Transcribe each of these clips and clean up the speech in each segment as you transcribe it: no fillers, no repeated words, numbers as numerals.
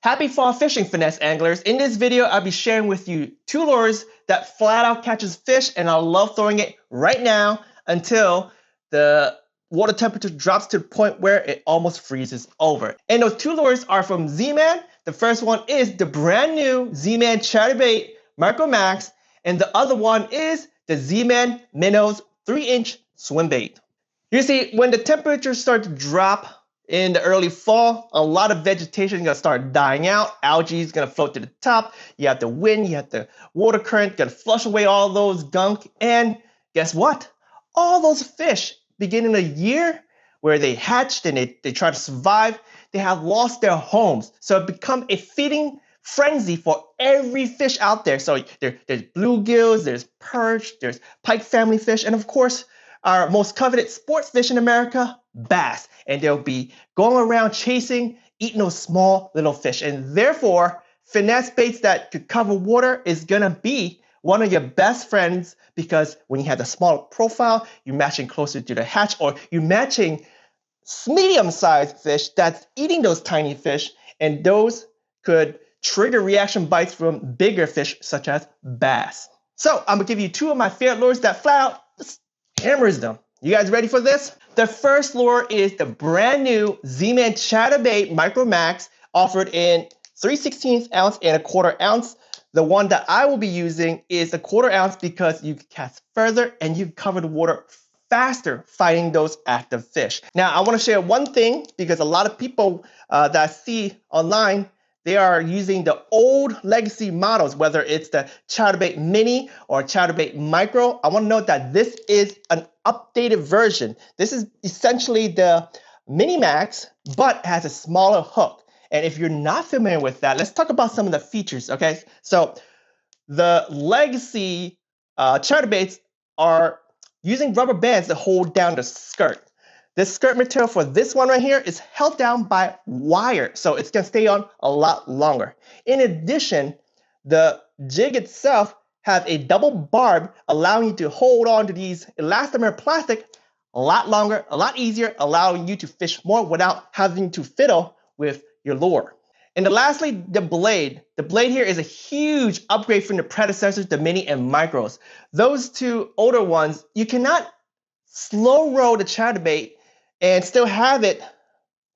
Happy fall fishing, finesse anglers. In this video, I'll be sharing with you 2 lures that flat out catches fish, and I love throwing it right now until the water temperature drops to the point where it almost freezes over. And those 2 lures are from Z-Man. The first one is the brand new Z-Man Chatterbait MicroMax, and the other one is the Z-Man MinnowZ 3-inch Swimbait. You see, when the temperatures start to drop in the early fall, a lot of vegetation is going to start dying out. Algae is going to float to the top. You have the wind, you have the water current, going to flush away all those gunk. And guess what? All those fish, beginning of the year, where they hatched and they try to survive, they have lost their homes. So it become a feeding frenzy for every fish out there. So there's bluegills, there's perch, there's pike family fish, and of course, our most coveted sports fish in America, bass. And they'll be going around chasing, eating those small little fish. And therefore, finesse baits that could cover water is gonna be one of your best friends, because when you have the smaller profile, you're matching closer to the hatch, or you're matching medium-sized fish that's eating those tiny fish, and those could trigger reaction bites from bigger fish such as bass. So I'm gonna give you 2 of my favorite lures that flat out just hammers them. You guys ready for this? The first lure is the brand new Z-Man Chatterbait MicroMax, offered in 3/16 ounce and 1/4 ounce. The one that I will be using is a 1/4 ounce because you can cast further and you can cover the water faster fighting those active fish. Now, I want to share one thing, because a lot of people that I see online, they are using the old legacy models, whether it's the Chatterbait Mini or Chatterbait Micro. I want to note that this is an updated version. This is essentially the Mini Max, but has a smaller hook. And if you're not familiar with that, let's talk about some of the features, okay? So the legacy Chatterbaits are using rubber bands to hold down the skirt. The skirt material for this one right here is held down by wire, so it's going to stay on a lot longer. In addition, the jig itself has a double barb, allowing you to hold on to these elastomer plastic a lot longer, a lot easier, allowing you to fish more without having to fiddle with your lure. And then lastly, the blade. The blade here is a huge upgrade from the predecessors, the Mini and Micros. Those 2 older ones, you cannot slow roll the chatterbait and still have it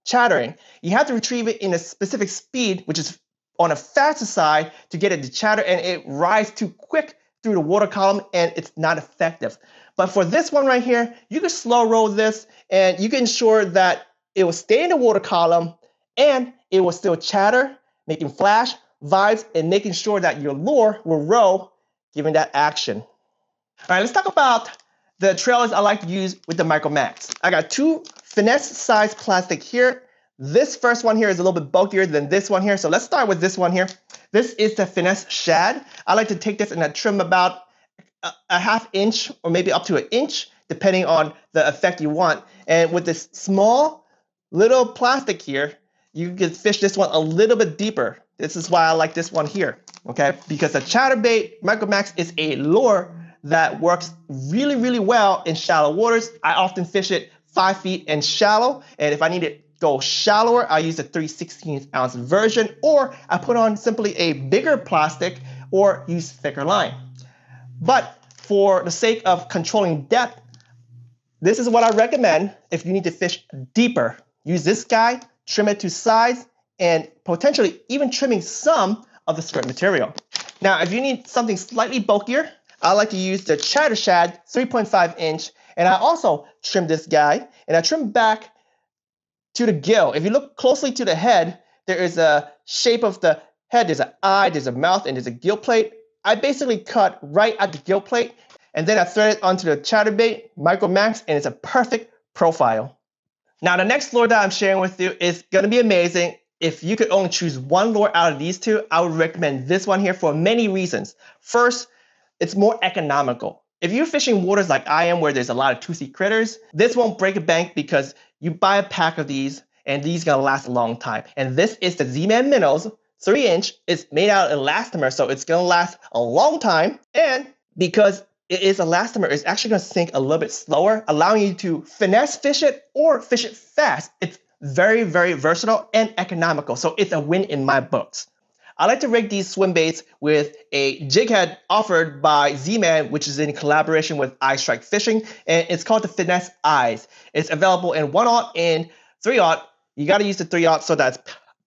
chattering. You have to retrieve it in a specific speed, which is on a faster side, to get it to chatter, and it rides too quick through the water column and it's not effective. But for this one right here, you can slow roll this and you can ensure that it will stay in the water column and it will still chatter, making flash, vibes, and making sure that your lure will roll, giving that action. All right, let's talk about the trailers I like to use with the MicroMax. I got 2 finesse size plastic here. This first one here is a little bit bulkier than this one here. So let's start with this one here. This is the Finesse ShadZ. I like to take this and I trim about a 1/2 inch or maybe up to 1 inch, depending on the effect you want. And with this small little plastic here, you can fish this one a little bit deeper. This is why I like this one here, okay? Because the Chatterbait MicroMax is a lure that works really, really well in shallow waters. I often fish it 5 feet and shallow, and if I need to go shallower, I use the 3/16 ounce version, or I put on simply a bigger plastic or use thicker line. But for the sake of controlling depth, this is what I recommend if you need to fish deeper. Use this guy, trim it to size, and potentially even trimming some of the skirt material. Now, if you need something slightly bulkier, I like to use the ChatterShadZ 3.5 inch, and I also trim this guy, and I trim back to the gill. If you look closely to the head, there is a shape of the head. There's an eye, there's a mouth, and there's a gill plate. I basically cut right at the gill plate, and then I thread it onto the Chatterbait MicroMax, and it's a perfect profile. Now, the next lure that I'm sharing with you is gonna be amazing. If you could only choose one lure out of these 2, I would recommend this one here for many reasons. First, it's more economical. If you're fishing waters like I am, where there's a lot of toothy critters, this won't break a bank because you buy a pack of these and these are gonna last a long time. And this is the Z-Man MinnowZ 3-inch. It's made out of elastomer, so it's gonna last a long time. And because it is elastomer, it's actually gonna sink a little bit slower, allowing you to finesse fish it or fish it fast. It's very, very versatile and economical. So it's a win in my books. I like to rig these swim baits with a jig head offered by Z-Man, which is in collaboration with iStrike Fishing, and it's called the Finesse EyeZ. It's available in 1/0 and 3/0. You got to use the 3/0 so that's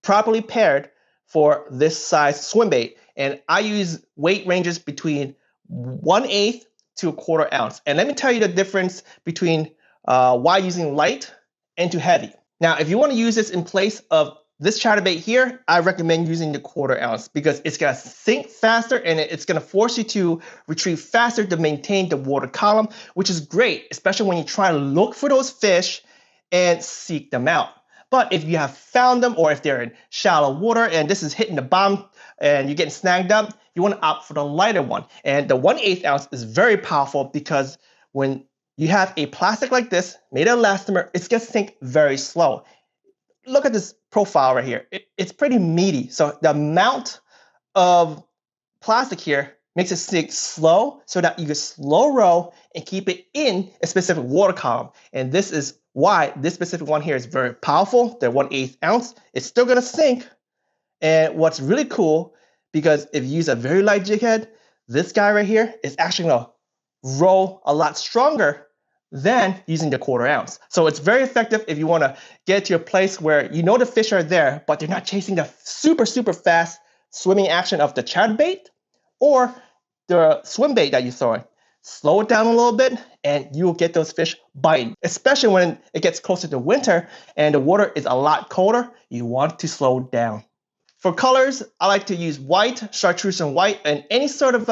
properly paired for this size swim bait. And I use weight ranges between 1/8 to 1/4 ounce. And let me tell you the difference between why using light and too heavy. Now, if you want to use this in place of this chatterbait here, I recommend using the 1/4 ounce because it's going to sink faster and it's going to force you to retrieve faster to maintain the water column, which is great, especially when you try to look for those fish and seek them out. But if you have found them or if they're in shallow water and this is hitting the bottom and you're getting snagged up, you want to opt for the lighter one. And the 1/8 ounce is very powerful because when you have a plastic like this made of elastomer, it's going to sink very slow. Look at this profile right here. It's pretty meaty. So the amount of plastic here makes it sink slow so that you can slow row and keep it in a specific water column. And this is why this specific one here is very powerful. The 1/8 ounce. It's still going to sink. And what's really cool, because if you use a very light jig head, this guy right here is actually going to roll a lot stronger than using the 1/4 ounce. So it's very effective if you want to get to a place where you know the fish are there, but they're not chasing the super, super fast swimming action of the chatterbait or the swim bait that you're throwing. Slow it down a little bit and you will get those fish biting, especially when it gets closer to winter and the water is a lot colder. You want to slow down. For colors, I like to use white, chartreuse and white, and any sort of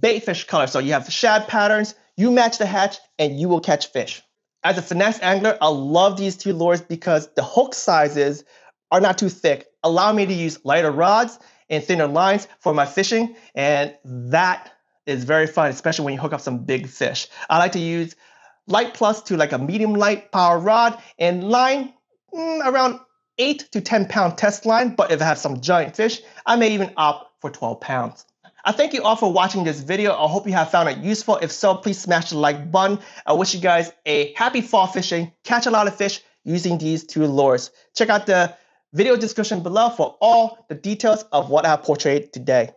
bait fish color. So you have the shad patterns, you match the hatch, and you will catch fish. As a finesse angler, I love these two lures because the hook sizes are not too thick, allow me to use lighter rods and thinner lines for my fishing, and that is very fun, especially when you hook up some big fish. I like to use light plus to like a medium light power rod and line around 8 to 10 pound test line, but if I have some giant fish, I may even opt for 12 pounds. I thank you all for watching this video. I hope you have found it useful. If so, please smash the like button. I wish you guys a happy fall fishing. Catch a lot of fish using these two lures. Check out the video description below for all the details of what I have portrayed today.